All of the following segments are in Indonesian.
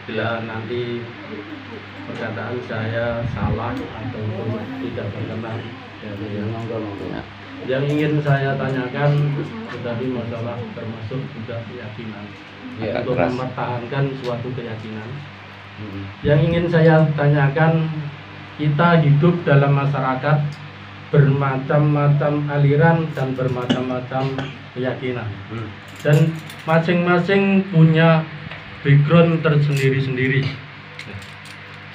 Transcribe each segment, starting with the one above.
bila nanti perkataan saya salah atau tidak berkenan. Yang ingin saya tanyakan tadi masalah termasuk juga keyakinan, untuk mempertahankan suatu keyakinan. Yang ingin saya tanyakan, kita hidup dalam masyarakat bermacam-macam aliran dan bermacam-macam keyakinan, dan masing-masing punya background tersendiri-sendiri.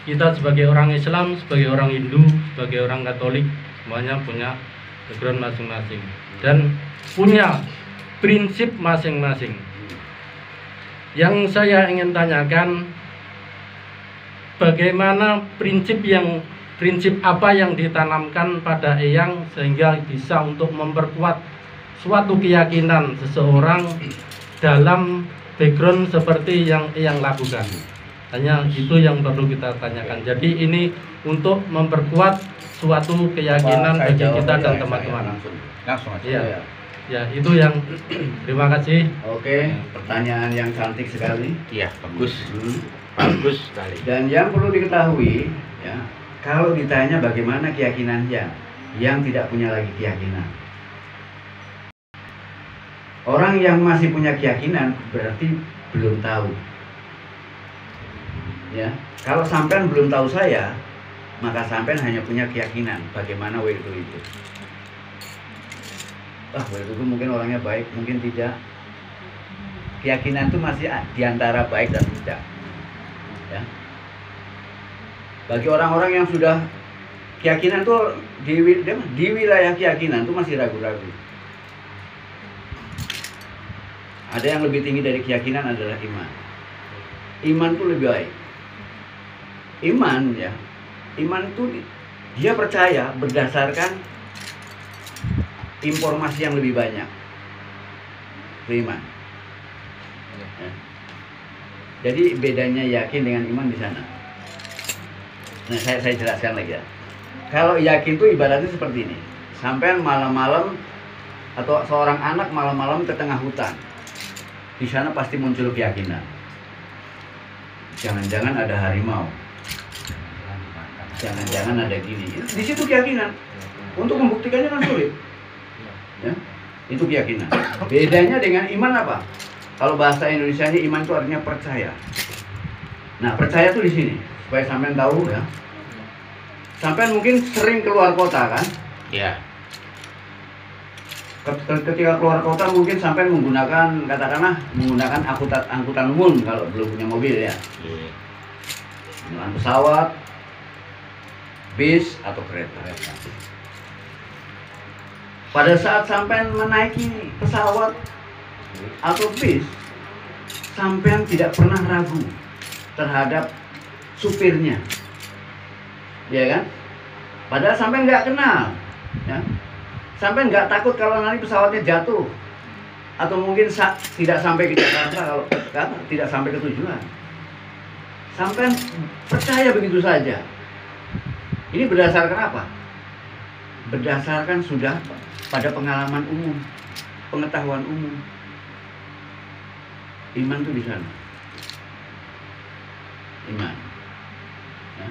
Kita sebagai orang Islam, sebagai orang Hindu, sebagai orang Katolik, semuanya punya background masing-masing dan punya prinsip masing-masing. Yang saya ingin tanyakan, bagaimana prinsip apa yang ditanamkan pada Eyang sehingga bisa untuk memperkuat suatu keyakinan seseorang dalam background seperti yang Eyang lakukan. Hanya itu yang perlu kita tanyakan. Jadi ini untuk memperkuat suatu keyakinan bagi kita dan teman-teman. Langsung aja. Iya. Ya, itu yang terima kasih. Oke, pertanyaan yang cantik sekali. Iya, bagus. Bagus sekali. Dan yang perlu diketahui, ya, kalau ditanya bagaimana keyakinan yang tidak punya lagi keyakinan. Orang yang masih punya keyakinan berarti belum tahu. Ya, kalau sampean belum tahu saya, maka sampean hanya punya keyakinan bagaimana waktu itu. Waktu itu mungkin orangnya baik, mungkin tidak. Keyakinan itu masih diantara baik dan tidak. Ya. Bagi orang-orang yang sudah keyakinan tuh di wilayah keyakinan itu masih ragu-ragu. Ada yang lebih tinggi dari keyakinan adalah iman. Iman itu lebih baik. Iman itu dia percaya berdasarkan informasi yang lebih banyak. Iman. Ya. Jadi bedanya yakin dengan iman di sana. Nah, saya jelaskan lagi ya. Kalau yakin itu ibaratnya seperti ini. Sampai malam-malam atau seorang anak malam-malam ke tengah hutan. Di sana pasti muncul keyakinan. Jangan-jangan ada harimau. Jangan-jangan ada gini. Di situ keyakinan. Untuk membuktikannya kan sulit. Ya, itu keyakinan. Bedanya dengan iman apa? Kalau bahasa Indonesianya iman itu artinya percaya. Nah, percaya tuh di sini supaya sampean tahu ya. Sampean mungkin sering keluar kota kan? Iya. Ketika keluar kota mungkin sampean menggunakan menggunakan angkutan umum kalau belum punya mobil ya. Iya. Menggunakan pesawat, bis atau kereta. Pada saat sampean menaiki pesawat atau bis, sampean tidak pernah ragu terhadap supirnya, ya kan? Padahal sampean nggak kenal, ya. Sampean nggak takut kalau nanti pesawatnya jatuh, atau mungkin tidak sampai ke Jakarta kalau tidak sampai ke tujuan. Sampean percaya begitu saja. Ini berdasarkan apa? Berdasarkan sudah pada pengalaman umum, pengetahuan umum. Iman itu di sana. Iman. Ya.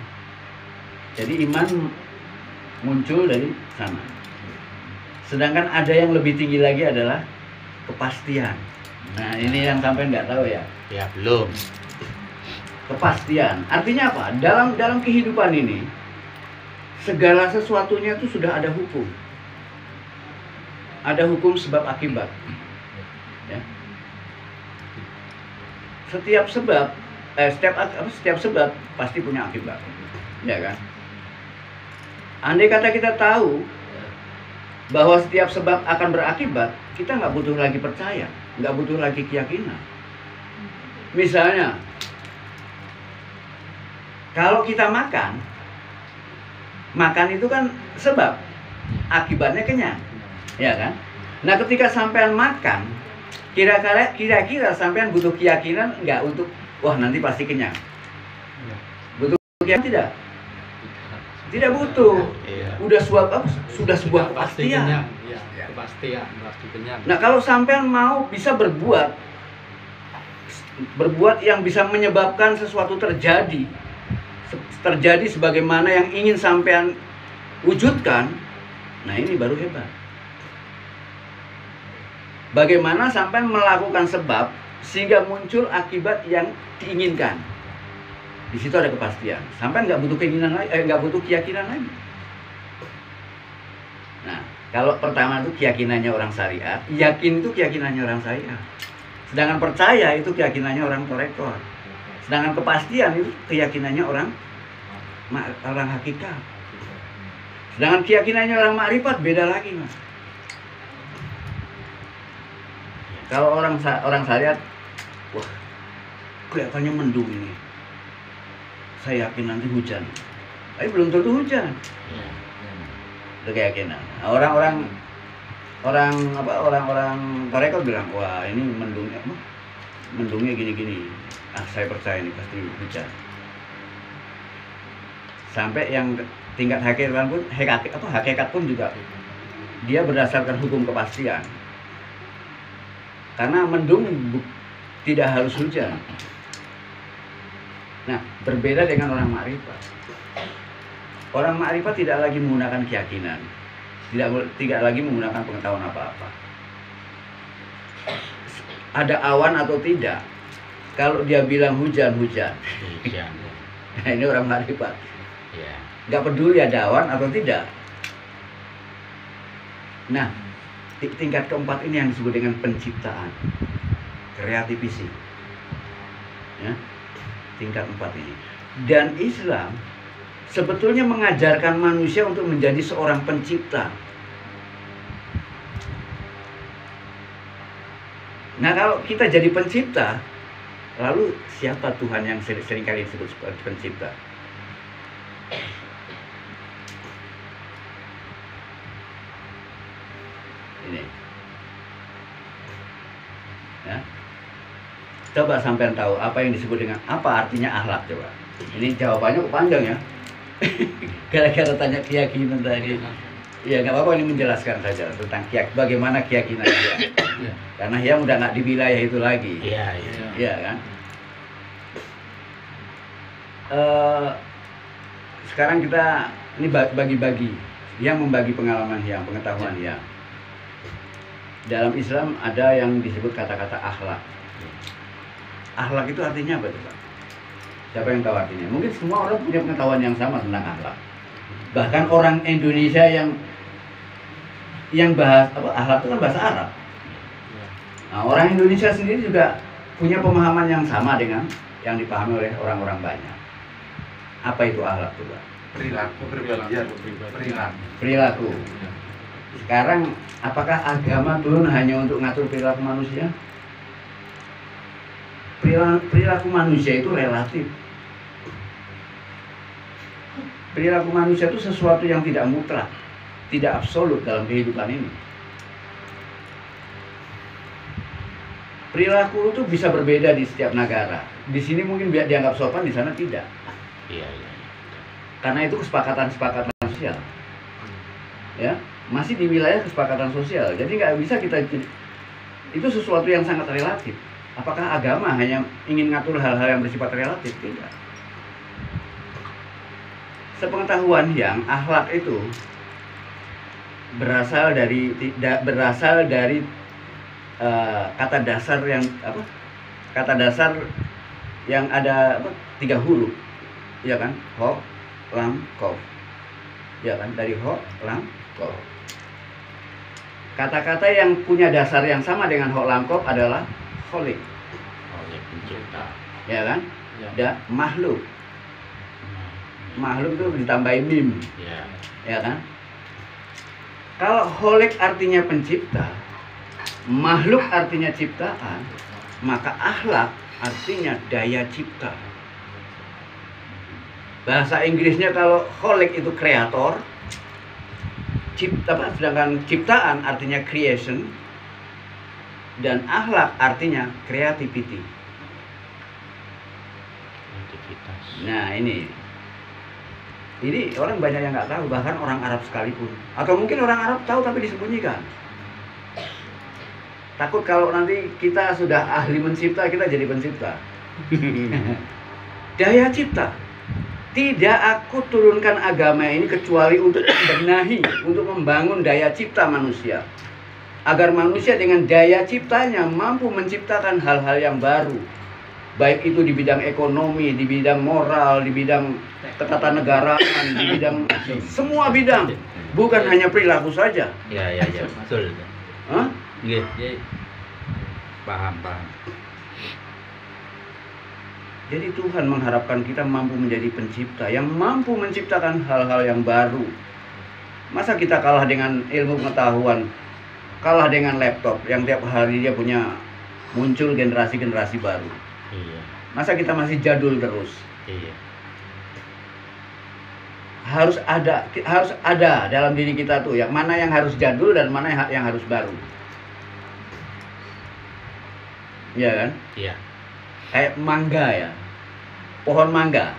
Jadi iman muncul dari sana. Sedangkan ada yang lebih tinggi lagi adalah kepastian. Nah, ini yang sampai nggak tahu ya. Ya, belum. Kepastian. Artinya apa? Dalam kehidupan ini segala sesuatunya itu sudah ada hukum. Ada hukum sebab akibat. Ya. Setiap sebab pasti punya akibat. Ya kan? Andai kata kita tahu bahwa setiap sebab akan berakibat, kita nggak butuh lagi percaya, nggak butuh lagi keyakinan. Misalnya, kalau kita makan itu kan sebab, akibatnya kenyang, ya kan? Nah, ketika sampean makan, kira-kira sampean butuh keyakinan nggak untuk, wah nanti pasti kenyang? Butuh keyakinan tidak? Tidak butuh. Sudah sebuah kepastian. Kepastian, pasti kenyang. Nah, kalau sampean mau bisa berbuat berbuat yang bisa menyebabkan sesuatu terjadi sebagaimana yang ingin sampean wujudkan. Nah, ini baru hebat. Bagaimana sampean melakukan sebab sehingga muncul akibat yang diinginkan. Di situ ada kepastian. Sampean nggak butuh keinginan lagi, nggak butuh keyakinan lagi. Nah, kalau pertama itu keyakinannya orang syariat, yakin itu keyakinannya orang syariat. Sedangkan percaya itu keyakinannya orang korektor. Sedangkan kepastian itu keyakinannya orang hakikat. Sedangkan keyakinannya orang makrifat beda lagi, Mas. Kalau orang syariat, wah, kelihatannya mendung ini. Saya yakin nanti hujan. Tapi belum tentu hujan. Itu keyakinan. Nah, orang tarekat bilang, wah ini mendungnya gini-gini. Saya percaya ini pasti hujan. Sampai yang tingkat hakikat pun juga dia berdasarkan hukum kepastian. Karena mendung tidak harus hujan. Nah, berbeda dengan orang makrifat. Orang makrifat tidak lagi menggunakan keyakinan, tidak lagi menggunakan pengetahuan apa-apa. Ada awan atau tidak, kalau dia bilang hujan. Nah, ini orang makrifat. Nggak peduli ada awan atau tidak. Nah, tingkat keempat ini yang disebut dengan penciptaan, kreativisi. Ya, tingkat 4 ini. Dan Islam sebetulnya mengajarkan manusia untuk menjadi seorang pencipta. Nah, kalau kita jadi pencipta, lalu siapa Tuhan yang seringkali disebut sebagai pencipta? Ini. Ya. Coba sampean tahu apa yang disebut dengan apa artinya akhlak, coba. Ini jawabannya panjang ya. Gara-gara tanya keyakinan tadi. Ya nggak apa-apa, ini menjelaskan saja tentang bagaimana keyakinan dia. Karena dia udah nggak di wilayah itu lagi. Iya kan. Sekarang kita ini bagi-bagi, yang membagi pengalaman yang pengetahuan yang. Dalam Islam ada yang disebut kata-kata akhlak. Akhlak itu artinya apa coba? Siapa yang tahu artinya? Mungkin semua orang punya pengetahuan yang sama tentang akhlak. Bahkan orang Indonesia yang bahas akhlak itu kan bahasa Arab. Nah, orang Indonesia sendiri juga punya pemahaman yang sama dengan yang dipahami oleh orang-orang banyak. Apa itu akhlak coba? Perilaku. Sekarang apakah agama turun hanya untuk ngatur perilaku manusia? Perilaku manusia itu relatif. Perilaku manusia itu sesuatu yang tidak mutlak, tidak absolut dalam kehidupan ini. Perilaku itu bisa berbeda di setiap negara. Di sini mungkin dianggap sopan, di sana tidak. Karena itu kesepakatan sosial. Ya, masih di wilayah kesepakatan sosial. Jadi nggak bisa kita, itu sesuatu yang sangat relatif. Apakah agama hanya ingin ngatur hal-hal yang bersifat relatif? Tidak. Sepengetahuan yang akhlak itu berasal dari kata dasar yang apa? Kata dasar yang ada 3 huruf, ya kan? Ho, lam, kof. Ya kan? Dari ho, lam, kof. Kata-kata yang punya dasar yang sama dengan ho, lam, kof adalah kholik. Pencipta. Ya kan? Ya. Dan makhluk. Makhluk itu ditambahin mim. Ya kan? Kalau kholik artinya pencipta, makhluk artinya ciptaan, maka akhlak artinya daya cipta. Bahasa Inggrisnya kalau kholik itu kreator, sedangkan ciptaan artinya creation, dan akhlak artinya creativity. Nah ini orang banyak yang nggak tahu, bahkan orang Arab sekalipun, atau mungkin orang Arab tahu tapi disembunyikan. Takut kalau nanti kita sudah ahli mencipta, kita jadi pencipta. Daya cipta. Tidak aku turunkan agama ini kecuali untuk membenahi, untuk membangun daya cipta manusia. Agar manusia dengan daya ciptanya mampu menciptakan hal-hal yang baru. Baik itu di bidang ekonomi, di bidang moral, di bidang ketatanegaraan, di bidang semua bidang. Bukan hanya perilaku saja. Ya, betul. Hah? Iya. Paham. Jadi Tuhan mengharapkan kita mampu menjadi pencipta yang mampu menciptakan hal-hal yang baru. Masa kita kalah dengan ilmu pengetahuan, kalah dengan laptop yang tiap hari dia punya muncul generasi-generasi baru. Iya. Masa kita masih jadul terus? Iya. Harus ada dalam diri kita tuh yang mana yang harus jadul dan mana yang harus baru. Iya kan? Iya. Kayak mangga ya, pohon mangga.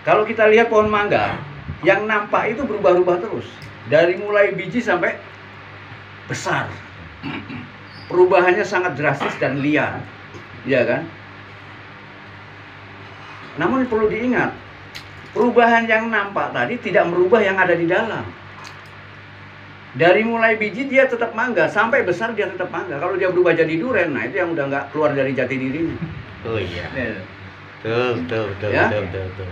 Kalau kita lihat pohon mangga, yang nampak itu berubah-ubah terus. Dari mulai biji sampai besar. Perubahannya sangat drastis dan liar. Ya kan? Namun perlu diingat, perubahan yang nampak tadi tidak merubah yang ada di dalam. Dari mulai biji dia tetap mangga, sampai besar dia tetap mangga. Kalau dia berubah jadi duren, nah itu yang udah nggak keluar dari jati dirinya. Oh iya. Betul. Ya? Betul.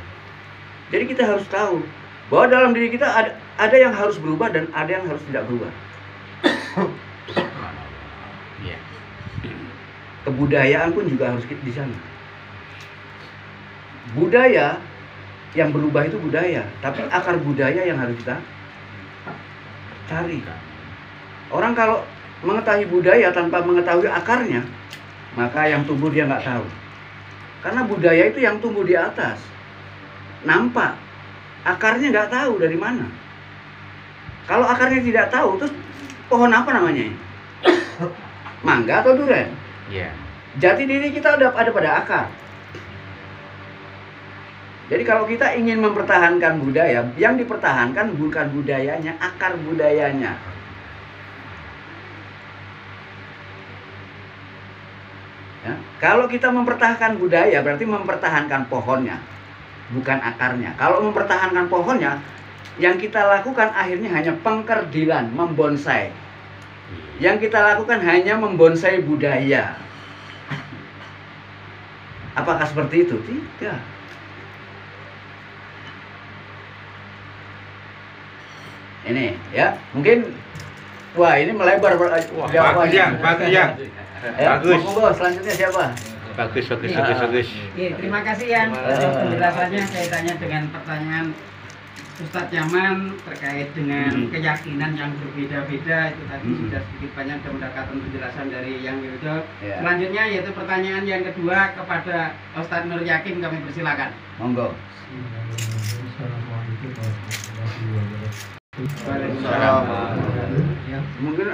Jadi kita harus tahu bahwa dalam diri kita ada yang harus berubah dan ada yang harus tidak berubah. Iya. Kebudayaan pun juga harus di sana. Budaya yang berubah itu budaya, tapi akar budaya yang harus kita cari. Orang kalau mengetahui budaya tanpa mengetahui akarnya, maka yang tumbuh dia nggak tahu. Karena budaya itu yang tumbuh di atas, nampak, akarnya nggak tahu dari mana. Kalau akarnya tidak tahu, terus pohon apa namanya? Mangga atau durian? Iya. Jati diri kita ada pada akar. Jadi kalau kita ingin mempertahankan budaya, yang dipertahankan bukan budayanya, akar budayanya. Ya, kalau kita mempertahankan budaya, berarti mempertahankan pohonnya, bukan akarnya. Kalau mempertahankan pohonnya, yang kita lakukan akhirnya hanya pengkerdilan, membonsai. Yang kita lakukan hanya membonsai budaya. Apakah seperti itu? Tidak. Ini ya, mungkin wah ini melebar jawabannya. Bagus yang. Bagus. Monggo, selanjutnya siapa? Bagus. Iya, terima kasih Yang atas penjelasannya kaitannya dengan pertanyaan Ustadz Yaman terkait dengan keyakinan yang berbeda-beda. Itu tadi sudah sedikit banyak mendapatkan penjelasan dari Yang Wildo. Selanjutnya yaitu pertanyaan yang kedua kepada Ustadz Nur Yakin, kami persilakan. Monggo. Assalamualaikum warahmatullahi wabarakatuh. Waalaikumsalam. Mungkin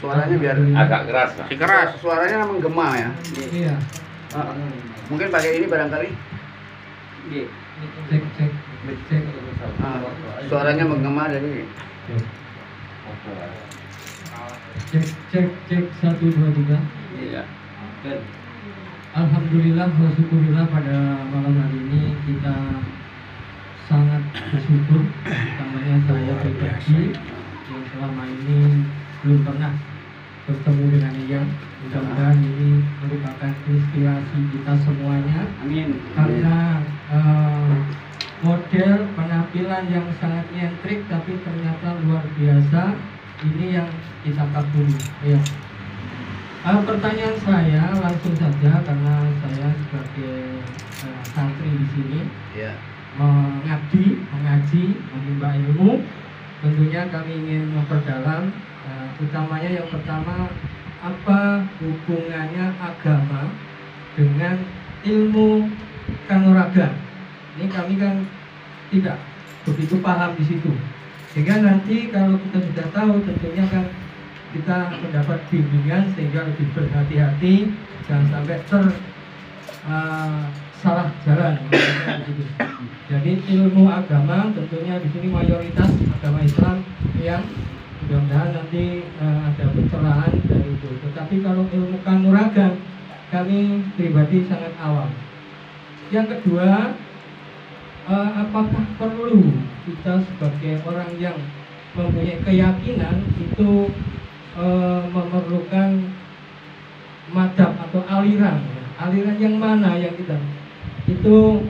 suaranya biar Agak keras. si keras, suaranya menggema ya. Iya. Mungkin pakai ini barangkali. Cek. Suaranya menggema dari Cek 1 2 3. Iya. Alhamdulillah wa syukurillah pada malam hari ini kita sangat bersyukur, utamanya saya pribadi yang selama ini belum pernah bertemu dengan Yang. Mudah-mudahan ini merupakan inspirasi kita semuanya. Amin. Karena model penampilan yang sangat nyentrik tapi ternyata luar biasa, ini yang kita kagumi. Ya. Pertanyaan saya langsung saja karena saya sebagai santri di sini. Iya. mengaji, menimba ilmu. Tentunya kami ingin memperdalam, utamanya yang pertama, apa hubungannya agama dengan ilmu kanuragan. Ini kami kan tidak begitu paham di situ. Sehingga nanti kalau kita sudah tahu, tentunya kan kita mendapat bimbingan sehingga lebih berhati-hati, jangan sampai salah jalan. Jadi ilmu agama tentunya di sini mayoritas agama Islam yang mudah-mudahan nanti ada pencerahan dari Bu Tapi kalau ilmu kanuragan, kami pribadi sangat awam. Yang kedua, apakah perlu kita sebagai orang yang mempunyai keyakinan itu memerlukan madhab atau aliran? Aliran yang mana yang kita itu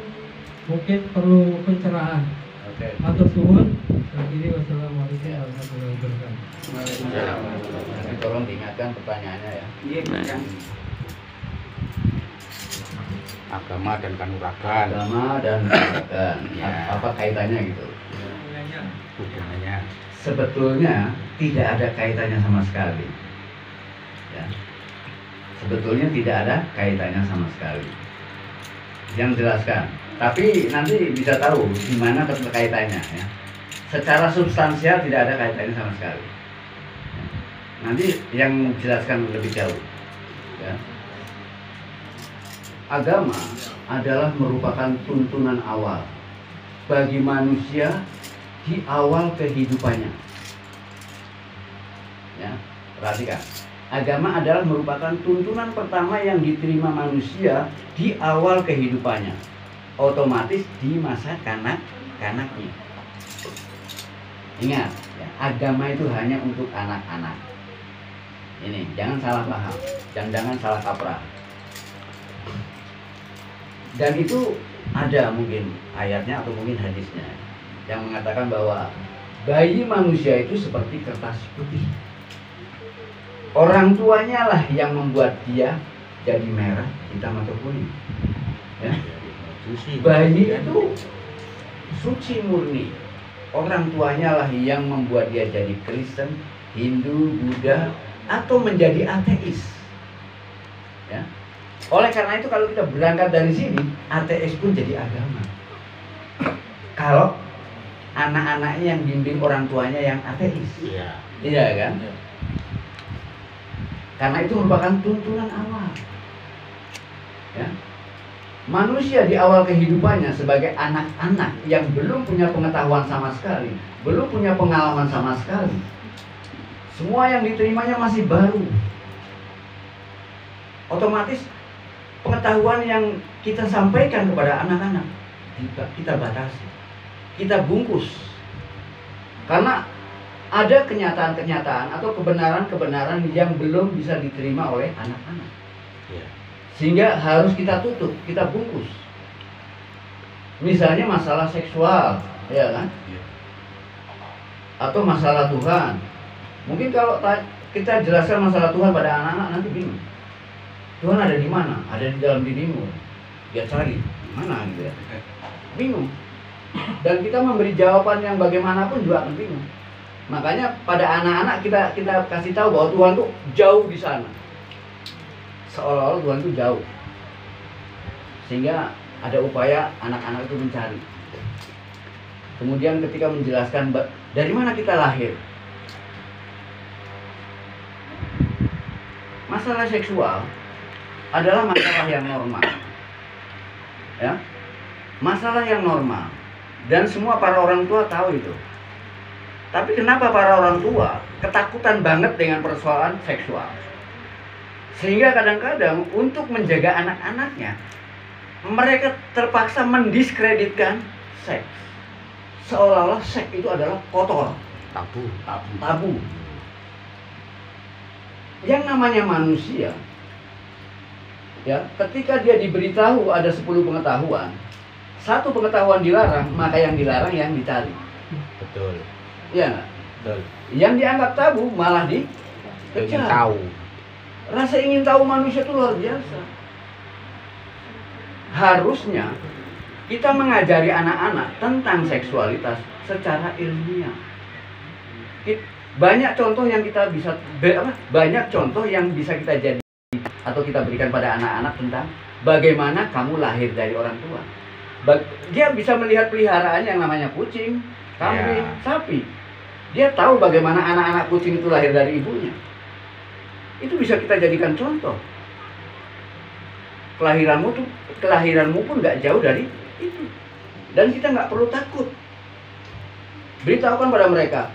mungkin perlu pencerahan. Oke. Matur suwun. Akhiri wassalamualaikum warahmatullahi wabarakatuh. Nanti tolong diingatkan pertanyaannya ya. Iya, yang Agama dan kanuragan. Agama dan kanuragan. Ya. Apa kaitannya gitu? Hubungannya. Sebetulnya tidak ada kaitannya sama sekali. Ya. Sebetulnya tidak ada kaitannya sama sekali. Yang jelaskan. Tapi nanti bisa tahu di mana keterkaitannya ya. Secara substansial tidak ada kaitannya sama sekali. Nanti yang jelaskan lebih jauh. Ya. Agama adalah merupakan tuntunan awal bagi manusia di awal kehidupannya. Ya, perhatikan. Agama adalah merupakan tuntunan pertama yang diterima manusia di awal kehidupannya. Otomatis di masa kanak-kanaknya. Ingat, ya, agama itu hanya untuk anak-anak. Ini, jangan salah paham, jangan salah kaprah. Dan itu ada mungkin ayatnya atau mungkin hadisnya yang mengatakan bahwa bayi manusia itu seperti kertas putih. Orang tuanya lah yang membuat dia jadi merah, hitam atau kuning. Ya. Bayi itu suci murni. Orang tuanya lah yang membuat dia jadi Kristen, Hindu, Buddha, atau menjadi ateis. Ya. Oleh karena itu kalau kita berangkat dari sini, ateis pun jadi agama. Kalau anak-anaknya yang bimbing orang tuanya yang ateis. Iya. Iya kan? Karena itu merupakan tuntunan awal. Ya. Manusia di awal kehidupannya sebagai anak-anak yang belum punya pengetahuan sama sekali, belum punya pengalaman sama sekali. Semua yang diterimanya masih baru. Otomatis pengetahuan yang kita sampaikan kepada anak-anak kita batasi, kita bungkus. Karena ada kenyataan-kenyataan atau kebenaran-kebenaran yang belum bisa diterima oleh anak-anak. Iya. Sehingga harus kita tutup, kita bungkus. Misalnya masalah seksual, ya kan? Iya. Atau masalah Tuhan. Mungkin kalau kita jelaskan masalah Tuhan pada anak-anak nanti bingung. Tuhan ada di mana? Ada di dalam dirimu. Dia cari mana gitu ya. Bingung. Dan kita memberi jawaban yang bagaimanapun juga akan bingung. Makanya pada anak-anak kita kasih tahu bahwa Tuhan tuh jauh di sana. Seolah-olah Tuhan itu jauh. Sehingga ada upaya anak-anak itu mencari. Kemudian ketika menjelaskan dari mana kita lahir. Masalah seksual adalah masalah yang normal. Ya. Masalah yang normal. Dan semua para orang tua tahu itu. Tapi kenapa para orang tua ketakutan banget dengan persoalan seksual? Sehingga kadang-kadang untuk menjaga anak-anaknya, mereka terpaksa mendiskreditkan seks. Seolah-olah seks itu adalah kotor, tabu. Yang namanya manusia, ya, ketika dia diberitahu ada 10 pengetahuan, 1 pengetahuan dilarang, maka yang dilarang yang dicari. Betul. Ya, Betul. yang dianggap tabu malah Ingin dikejar. tahu. Rasa ingin tahu manusia itu luar biasa. Harusnya kita mengajari anak-anak tentang seksualitas secara ilmiah. Banyak contoh yang kita bisa banyak contoh yang bisa kita jadi atau kita berikan pada anak-anak tentang bagaimana kamu lahir dari orang tua. Dia bisa melihat peliharaan yang namanya kucing, kambing, Ya. sapi. Dia tahu bagaimana anak-anak kucing itu lahir dari ibunya. Itu bisa kita jadikan contoh. Kelahiranmu pun nggak jauh dari itu. Dan kita nggak perlu takut. Beritahukan pada mereka,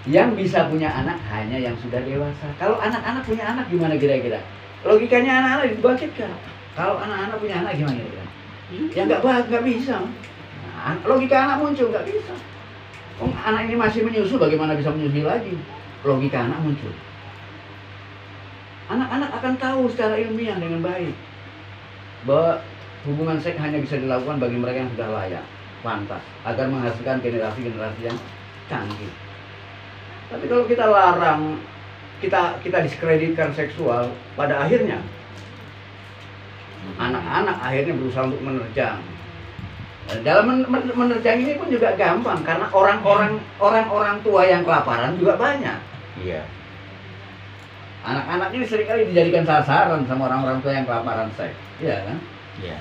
Yang bisa punya anak hanya yang sudah dewasa. Kalau anak-anak punya anak gimana kira-kira? Logikanya anak-anak dibangkitkan. Kalau anak-anak punya anak gimana kira-kira? Ya nggak bisa. Nah, logika anak muncul nggak bisa. Oh, anak ini masih menyusu, bagaimana bisa menyusui lagi? Logika anak muncul. Anak-anak akan tahu secara ilmiah dengan baik bahwa hubungan seks hanya bisa dilakukan bagi mereka yang sudah layak, pantas, agar menghasilkan generasi-generasi yang canggih. Tapi kalau kita larang, kita diskreditkan seksual, pada akhirnya anak-anak akhirnya berusaha untuk menerjang. Dalam menerjang ini pun juga gampang karena orang-orang tua yang kelaparan juga banyak. Iya. Anak-anak ini seringkali dijadikan sasaran sama orang-orang tua yang kelaparan seks, iya kan? Iya.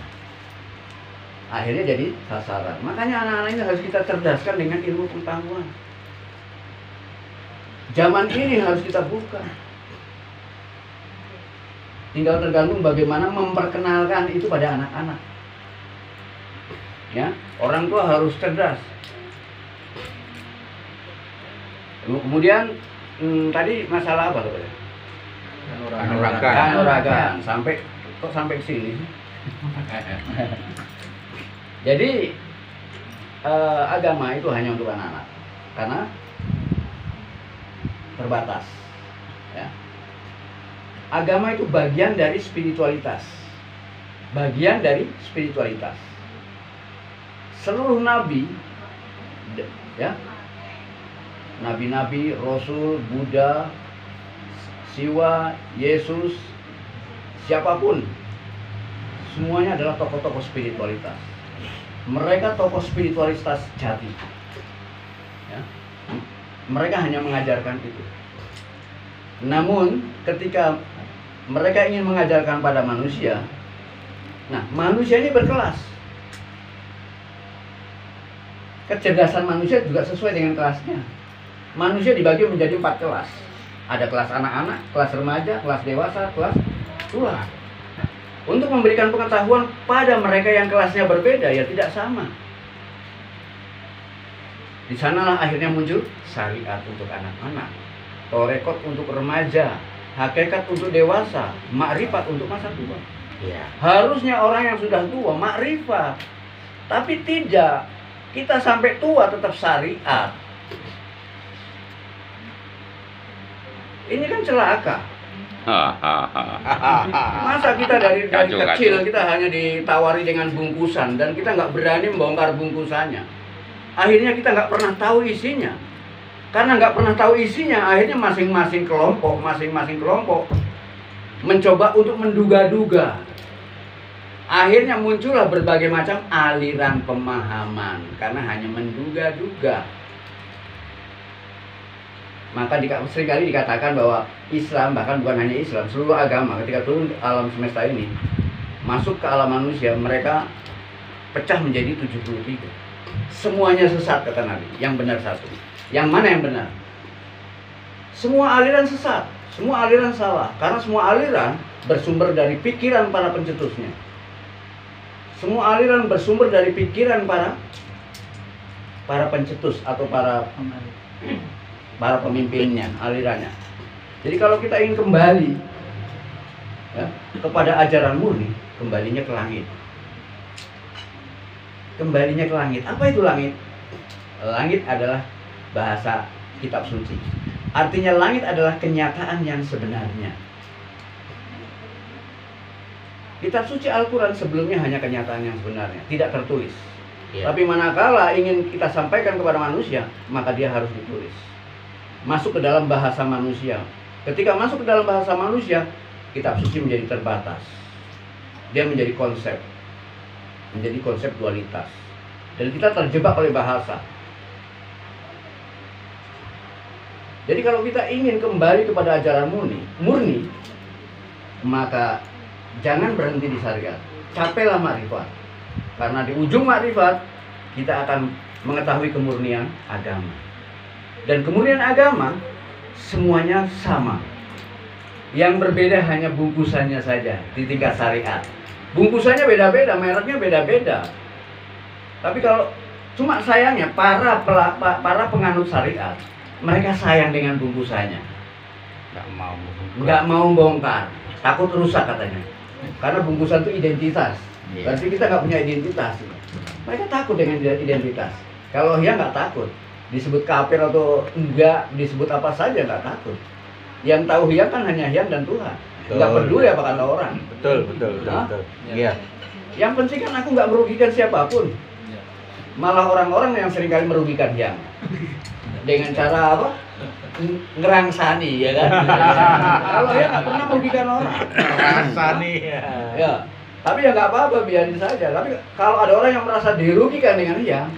Akhirnya jadi sasaran. Makanya anak-anak ini harus kita cerdaskan dengan ilmu pengetahuan. Zaman ini harus kita buka. Tinggal tergantung bagaimana memperkenalkan itu pada anak-anak. Ya, orang tua harus cerdas. Kemudian tadi masalah apa tuh? Kanuragan. Sampai ke sini. Jadi agama itu hanya untuk anak-anak karena terbatas. Ya. Agama itu bagian dari spiritualitas. Bagian dari spiritualitas. Seluruh nabi, ya, nabi-nabi, Rasul, Buddha, Siwa, Yesus, siapapun, semuanya adalah tokoh-tokoh spiritualitas. Mereka tokoh spiritualitas jati. Ya. Mereka hanya mengajarkan itu. Namun, ketika mereka ingin mengajarkan pada manusia, nah, manusia ini berkelas. Kecerdasan manusia juga sesuai dengan kelasnya. Manusia dibagi menjadi 4 kelas. Ada kelas anak-anak, kelas remaja, kelas dewasa, kelas tua. Untuk memberikan pengetahuan pada mereka yang kelasnya berbeda, ya tidak sama. Di sanalah akhirnya muncul syariat untuk anak-anak, torekot untuk remaja, hakikat untuk dewasa, makrifat untuk masa tua. Iya. Harusnya orang yang sudah tua makrifat, tapi tidak. Kita sampai tua tetap syariat. Ini kan celaka. Masa kita dari kecil kita hanya ditawari dengan bungkusan dan kita nggak berani membongkar bungkusannya. Akhirnya kita nggak pernah tahu isinya. Karena nggak pernah tahu isinya, akhirnya masing-masing kelompok mencoba untuk menduga-duga. Akhirnya muncullah berbagai macam aliran pemahaman karena hanya menduga-duga. Maka seringkali dikatakan bahwa Islam, bahkan bukan hanya Islam, seluruh agama ketika turun ke alam semesta ini, masuk ke alam manusia, mereka pecah menjadi 73. Semuanya sesat kata Nabi, yang benar satu. Yang mana yang benar? Semua aliran sesat, semua aliran salah, karena semua aliran bersumber dari pikiran para pencetusnya. Semua aliran bersumber dari pikiran para pencetus atau para pemimpinnya, alirannya. Jadi kalau kita ingin kembali, ya, kepada ajaran murni, kembalinya ke langit. Kembalinya ke langit. Apa itu langit? Langit adalah bahasa kitab suci. Artinya langit adalah kenyataan yang sebenarnya. Kitab suci Al-Quran sebelumnya hanya kenyataan yang sebenarnya, tidak tertulis. Iya. Tapi manakala ingin kita sampaikan kepada manusia, maka dia harus ditulis. Masuk ke dalam bahasa manusia. Ketika masuk ke dalam bahasa manusia, kitab suci menjadi terbatas. Dia menjadi konsep dualitas. Dan kita terjebak oleh bahasa. Jadi kalau kita ingin kembali kepada ajaran murni, maka jangan berhenti di syariat. Capailah makrifat. Karena di ujung makrifat kita akan mengetahui kemurnian agama. Dan kemurnian agama semuanya sama. Yang berbeda hanya bungkusannya saja di tingkat syariat. Bungkusannya beda-beda, mereknya beda-beda. Tapi kalau cuma sayangnya para penganut syariat mereka sayang dengan bungkusannya, nggak mau bongkar, takut rusak katanya. Karena bungkusan itu identitas. Iya. Berarti kita nggak punya identitas. Mereka takut dengan identitas. Kalau Hyang nggak takut, disebut kafir atau enggak, disebut apa saja nggak takut. Yang tahu Hyang kan hanya Hyang dan Tuhan. Nggak peduli apa kata orang. betul. Hah? Iya. Yang penting kan aku nggak merugikan siapapun. Malah orang-orang yang seringkali merugikan Hyang dengan cara apa? Ngerangsani, ya kan? Kalau Hyang nggak pernah merugikan orang. Rasa nih. Ya, tapi ya nggak apa-apa, biarin saja. Tapi kalau ada orang yang merasa dirugikan dengan Hyang,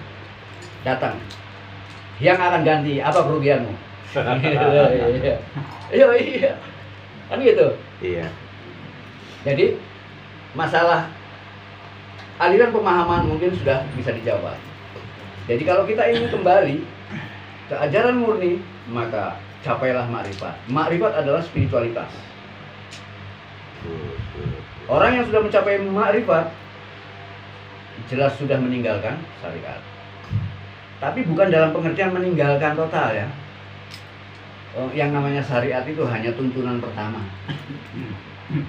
datang. Hyang akan ganti apa kerugianmu? Iya, kan gitu. Iya. Jadi masalah aliran pemahaman mungkin sudah bisa dijawab. Jadi kalau kita ingin kembali ke ajaran murni, maka capailah makrifat. Makrifat adalah spiritualitas. Orang yang sudah mencapai makrifat jelas sudah meninggalkan syariat. Tapi bukan dalam pengertian meninggalkan total ya. Yang namanya syariat itu hanya tuntunan pertama.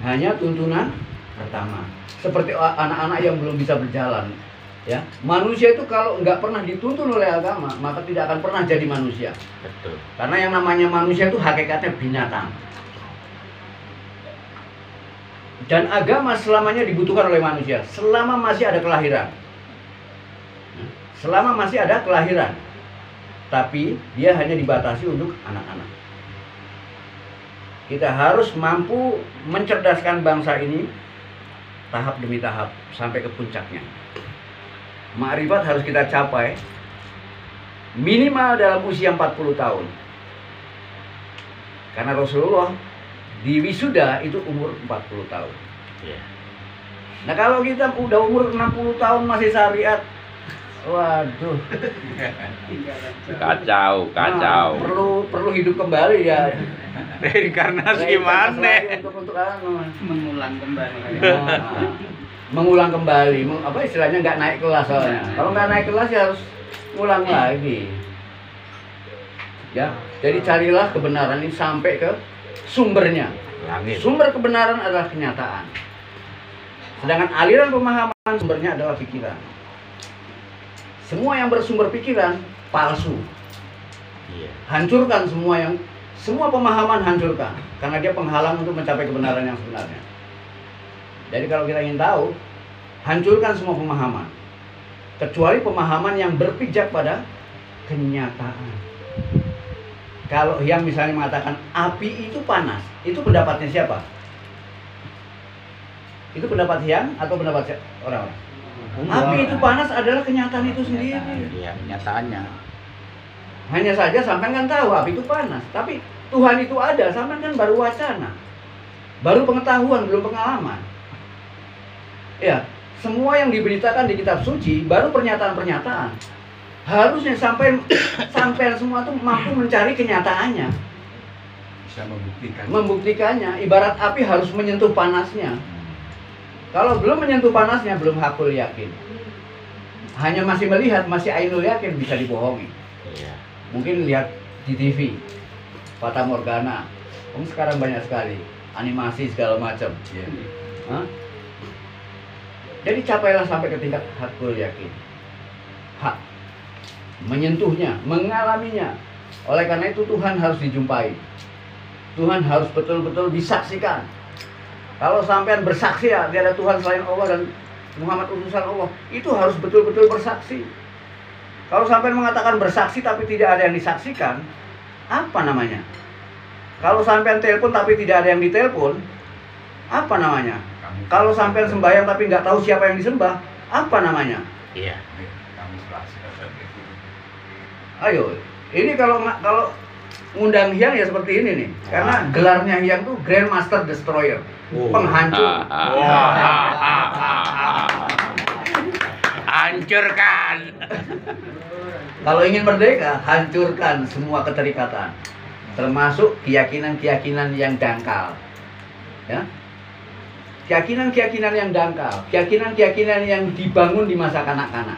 Hanya tuntunan pertama. Seperti anak-anak yang belum bisa berjalan. Ya, manusia itu kalau nggak pernah dituntun oleh agama, maka tidak akan pernah jadi manusia. Betul. Karena yang namanya manusia itu hakikatnya binatang. Dan agama selamanya dibutuhkan oleh manusia, selama masih ada kelahiran. Selama masih ada kelahiran. Tapi dia hanya dibatasi untuk anak-anak. Kita harus mampu mencerdaskan bangsa ini tahap demi tahap sampai ke puncaknya. Makrifat harus kita capai minimal dalam usia 40 tahun. Karena Rasulullah di wisuda itu umur 40 tahun. Iya. Nah kalau kita udah umur 60 tahun masih syariat, waduh, Kacau. Nah, perlu hidup kembali ya. Reinkarnasi mana? Untuk anu. mengulang kembali. Nah, mengulang kembali, apa istilahnya nggak naik kelas soalnya. Kalau nggak naik kelas ya harus ngulang lagi. Ya, jadi carilah kebenaran ini sampai ke sumbernya. Langit. Sumber kebenaran adalah kenyataan. Sedangkan aliran pemahaman sumbernya adalah pikiran. Semua yang bersumber pikiran palsu. Iya. Hancurkan semua pemahaman hancurkan karena dia penghalang untuk mencapai kebenaran yang sebenarnya. Jadi kalau kita ingin tahu, hancurkan semua pemahaman. Kecuali pemahaman yang berpijak pada kenyataan. Kalau yang misalnya mengatakan api itu panas, itu pendapatnya siapa? Itu pendapat Hyang atau pendapat orang-orang? Api itu panas adalah kenyataan itu sendiri. Iya, kenyataannya. Hanya saja sampean kan tahu api itu panas, tapi Tuhan itu ada, sampean kan baru wacana. Baru pengetahuan, belum pengalaman. Ya, semua yang diberitakan di kitab suci baru pernyataan-pernyataan. Harusnya sampai semua itu mampu mencari kenyataannya. Bisa Membuktikannya. Ibarat api harus menyentuh panasnya. Kalau belum menyentuh panasnya, belum hakul yakin. Hanya masih melihat, masih ainul yakin, bisa dibohongi. Iya. Mungkin lihat di TV, Fata Morgana. Sekarang banyak sekali animasi segala macam. Hah? Jadi capailah sampai ke tingkat hakul yakin. Hak. Menyentuhnya, mengalaminya. Oleh karena itu Tuhan harus dijumpai. Tuhan harus betul-betul disaksikan. Kalau sampean bersaksi ya, tiada Tuhan selain Allah dan Muhammad utusan Allah, itu harus betul-betul bersaksi. Kalau sampean mengatakan bersaksi tapi tidak ada yang disaksikan, apa namanya? Kalau sampean telepon tapi tidak ada yang ditelepon, apa namanya? Kalau sampean sembahyang tapi nggak tahu siapa yang disembah, apa namanya? Iya. Ayo, ini kalau ngundang Hyang ya seperti ini nih. Karena gelarnya Hyang tuh Grandmaster Destroyer, penghancur. Hancurkan. Kalau ingin merdeka, hancurkan semua keterikatan, termasuk keyakinan-keyakinan yang dangkal. Ya. Keyakinan-keyakinan yang dangkal, keyakinan-keyakinan yang dibangun di masa kanak-kanak.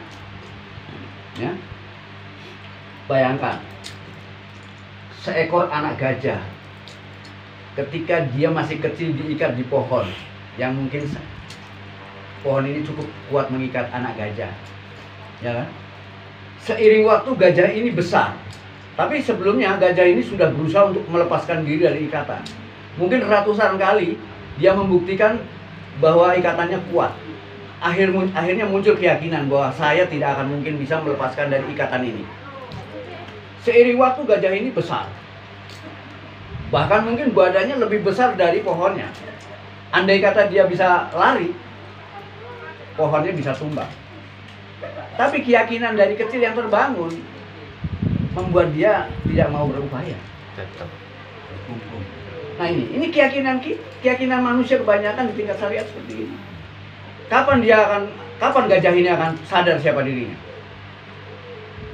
Ya. Bayangkan, seekor anak gajah ketika dia masih kecil diikat di pohon yang mungkin pohon ini cukup kuat mengikat anak gajah, ya kan? Seiring waktu gajah ini besar, tapi sebelumnya gajah ini sudah berusaha untuk melepaskan diri dari ikatan. Mungkin ratusan kali dia membuktikan bahwa ikatannya kuat. Akhirnya muncul keyakinan bahwa saya tidak akan mungkin bisa melepaskan dari ikatan ini. Seiring waktu gajah ini besar, bahkan mungkin badannya lebih besar dari pohonnya. Andai kata dia bisa lari, pohonnya bisa tumbang. Tapi keyakinan dari kecil yang terbangun membuat dia tidak mau berupaya. Tetap. Nah ini keyakinan manusia kebanyakan di tingkat syariat seperti ini. Kapan gajah ini akan sadar siapa dirinya?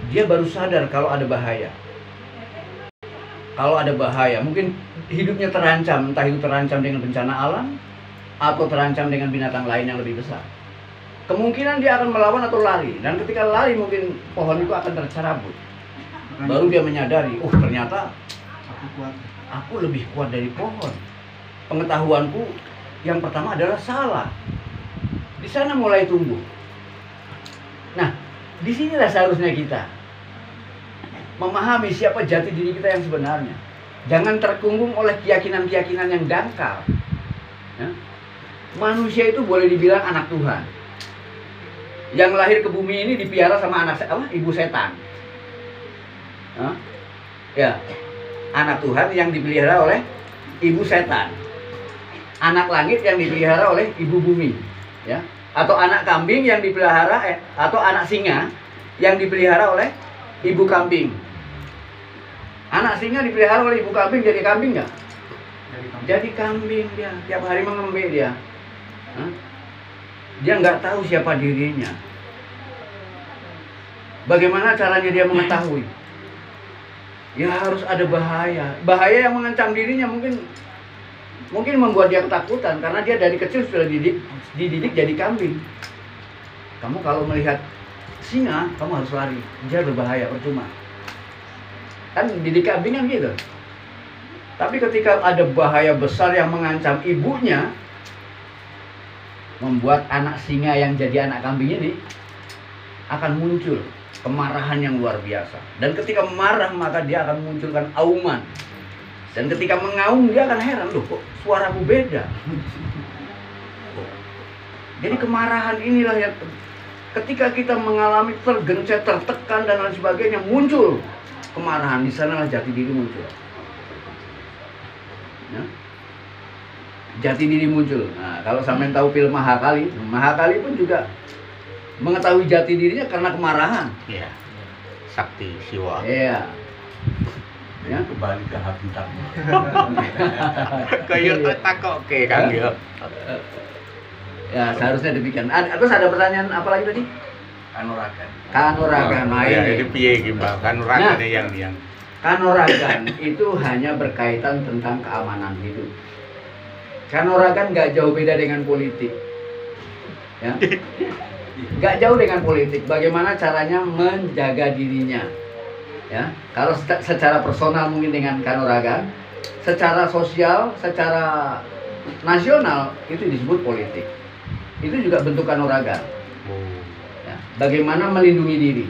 Dia baru sadar kalau ada bahaya. Kalau ada bahaya, mungkin hidupnya terancam, entah itu terancam dengan bencana alam atau terancam dengan binatang lain yang lebih besar. Kemungkinan dia akan melawan atau lari, dan ketika lari mungkin pohon itu akan tercerabut. Baru dia menyadari, oh ternyata aku lebih kuat dari pohon. Pengetahuanku yang pertama adalah salah. Di sana mulai tumbuh. Nah, disinilah seharusnya kita memahami siapa jati diri kita yang sebenarnya. Jangan terkungkung oleh keyakinan-keyakinan yang dangkal. Ya. Manusia itu boleh dibilang anak Tuhan. Yang lahir ke bumi ini dipiara sama ibu setan. Ya, anak Tuhan yang dipelihara oleh ibu setan. Anak langit yang dipelihara oleh ibu bumi, ya. Atau anak kambing yang dipelihara atau anak singa yang dipelihara oleh ibu kambing. Anak singa dipelihara oleh ibu kambing, jadi kambing nggak? Jadi kambing dia, tiap hari mengembik dia. Dia nggak tahu siapa dirinya. Bagaimana caranya dia mengetahui? Ya harus ada bahaya. Bahaya yang mengancam dirinya mungkin membuat dia ketakutan karena dia dari kecil sudah dididik jadi kambing. Kamu kalau melihat singa, kamu harus lari. Dia berbahaya, percuma. Kan didik kambing kan gitu. Tapi ketika ada bahaya besar yang mengancam ibunya, membuat anak singa yang jadi anak kambing ini akan muncul kemarahan yang luar biasa. Dan ketika marah maka dia akan munculkan auman. Dan ketika mengaum dia akan heran, loh kok suaraku beda. Jadi kemarahan inilah yang ketika kita mengalami tergencet, tertekan dan lain sebagainya, muncul kemarahan. Di sanalah jati diri muncul. Ya. Jati diri muncul. Nah, kalau sampean tahu film Mahakali pun juga mengetahui jati dirinya karena kemarahan. Iya. Sakti Siwa. Iya. Ya, Kembali ke habitatnya. Kayak takok ke Kang ya. Ya, seharusnya demikian. Terus ada pertanyaan apa lagi tadi? Kanuragan. Kanuragan. Nah, Ya, ini. itu piye iki, Mbak? Kanuragan yang Kanuragan itu hanya berkaitan tentang keamanan hidup. Kanuragan nggak jauh beda dengan politik. Ya. Nggak jauh dengan politik. Bagaimana caranya menjaga dirinya. Ya, kalau secara personal mungkin dengan kanuragan, secara sosial, secara nasional itu disebut politik. Itu juga bentuk kanuragan. Ya, bagaimana melindungi diri.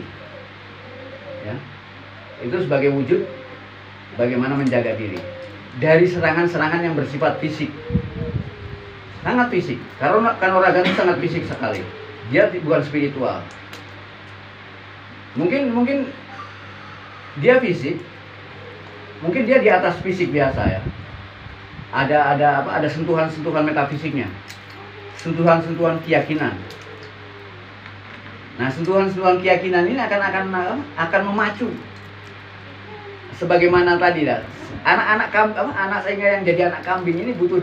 Ya, itu sebagai wujud bagaimana menjaga diri dari serangan-serangan yang bersifat fisik. Sangat fisik. Karena kanuragan itu sangat fisik sekali. Dia bukan spiritual. Mungkin dia fisik, mungkin dia di atas fisik biasa ya. Ada sentuhan-sentuhan metafisiknya, sentuhan-sentuhan keyakinan. Nah, sentuhan-sentuhan keyakinan ini akan memacu. Sebagaimana tadi dah, anak sehingga yang jadi anak kambing ini butuh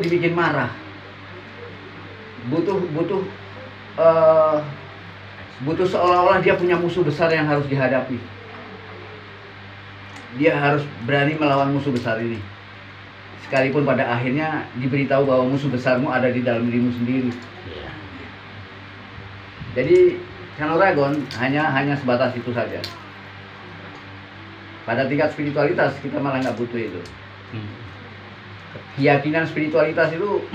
dibikin marah, butuh seolah-olah dia punya musuh besar yang harus dihadapi. Dia harus berani melawan musuh besar ini. Sekalipun pada akhirnya diberitahu bahwa musuh besarmu ada di dalam dirimu sendiri. Jadi kanuragan hanya sebatas itu saja. Pada tingkat spiritualitas kita malah nggak butuh itu. Keyakinan spiritualitas itu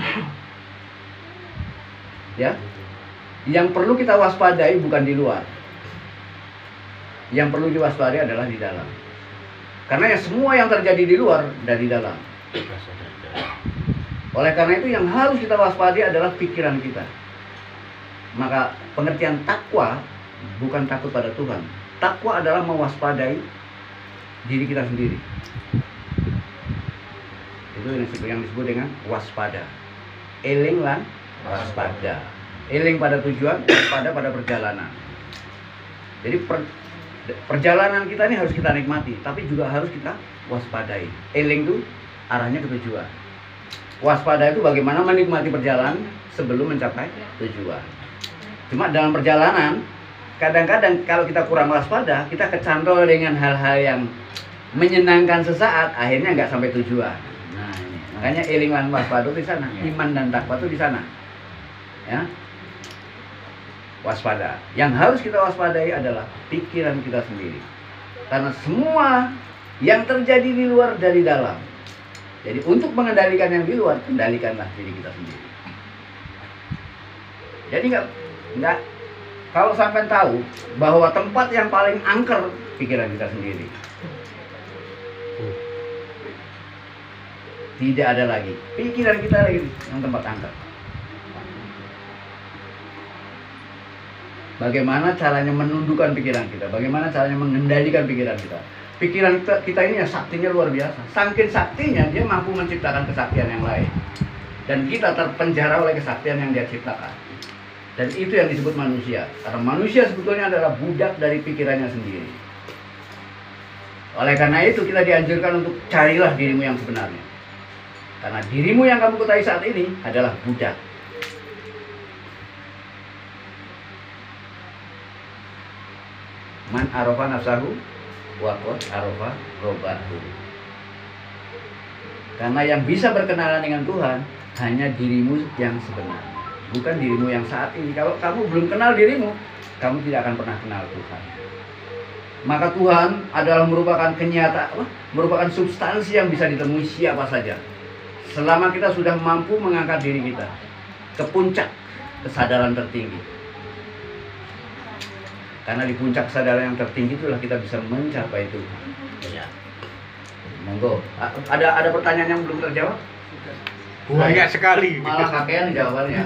ya, yang perlu kita waspadai bukan di luar. Yang perlu diwaspadai adalah di dalam. Karena ya semua yang terjadi di luar dari dalam. Oleh karena itu yang harus kita waspadai adalah pikiran kita. Maka pengertian takwa bukan takut pada Tuhan. Takwa adalah mewaspadai diri kita sendiri. Itu yang disebut dengan waspada. Eling lan waspada. Eling pada tujuan, waspada pada perjalanan. Jadi perjalanan kita ini harus kita nikmati, tapi juga harus kita waspadai. Eling itu arahnya ke tujuan. Waspada itu bagaimana menikmati perjalanan sebelum mencapai tujuan. Cuma dalam perjalanan, kadang-kadang kalau kita kurang waspada, kita kecantol dengan hal-hal yang menyenangkan sesaat, akhirnya nggak sampai tujuan. Nah, ini. Makanya eling lan waspada itu di sana. Iman dan takwa itu di sana. Ya. Waspada. Yang harus kita waspadai adalah pikiran kita sendiri. Karena semua yang terjadi di luar dari dalam. Jadi untuk mengendalikan yang di luar, kendalikanlah diri kita sendiri. Jadi nggak kalau sampai tahu bahwa tempat yang paling angker pikiran kita sendiri. Tidak ada lagi pikiran kita lagi yang tempat angker. Bagaimana caranya menundukkan pikiran kita? Bagaimana caranya mengendalikan pikiran kita? Pikiran kita ini ya saktinya luar biasa. Saking saktinya dia mampu menciptakan kesaktian yang lain. Dan kita terpenjara oleh kesaktian yang dia ciptakan. Dan itu yang disebut manusia. Karena manusia sebetulnya adalah budak dari pikirannya sendiri. Oleh karena itu kita dianjurkan untuk carilah dirimu yang sebenarnya. Karena dirimu yang kamu ketahui saat ini adalah budak. Man arofa nafsahu waqad arofa robbahu. Karena yang bisa berkenalan dengan Tuhan hanya dirimu yang sebenarnya, bukan dirimu yang saat ini. Kalau kamu belum kenal dirimu, kamu tidak akan pernah kenal Tuhan. Maka Tuhan adalah merupakan kenyataan, merupakan substansi yang bisa ditemui siapa saja. Selama kita sudah mampu mengangkat diri kita ke puncak kesadaran tertinggi. Karena di puncak kesadaran yang tertinggi itulah kita bisa mencapai Tuhan. Ya. Monggo. Ada pertanyaan yang belum terjawab? Banyak sekali. Malah kakean jawabannya.